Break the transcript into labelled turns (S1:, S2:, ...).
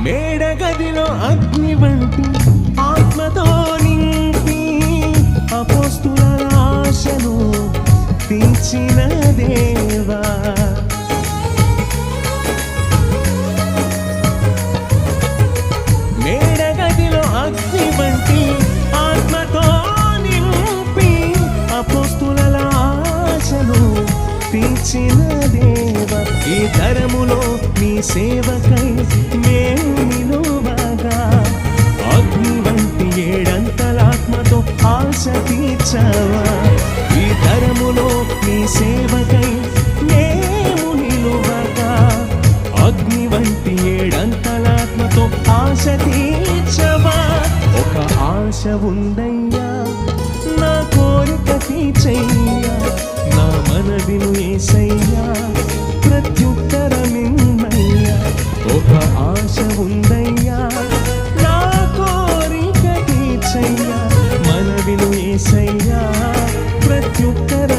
S1: మేడగదిలో అగ్ని వంటి ఆత్మతో నింపి అపోస్తుల ఆశను తీర్చిన దేవా, మేడగదిలో అగ్ని వంటి ఆత్మతో నింపి అపోస్తుల ఆశను తీర్చిన దేవా, ఈ తరములో నీ సేవకై మేము నిలువగా అగ్ని వంటి ఏడంతలాత్మతో ఆశ తీర్చావా, ఈ తరములో నీ సేవకై మేము నిలువగా అగ్ని వంటి ఏడంతలాత్మతో ఆశ తీర్చవా. ఒక ఆశ ఉందయ్యా, నా కోరిక తీర్చయ్యా, నా మనవిను యేసయ్యా, ప్రత్యుత్తరమిమ్మయ్యా. ఒక ఆశ ఉందయ్యా, నా కోరిక తీర్చయ్యా, మనవిను యేసయ్యా, ప్రత్యుత్తర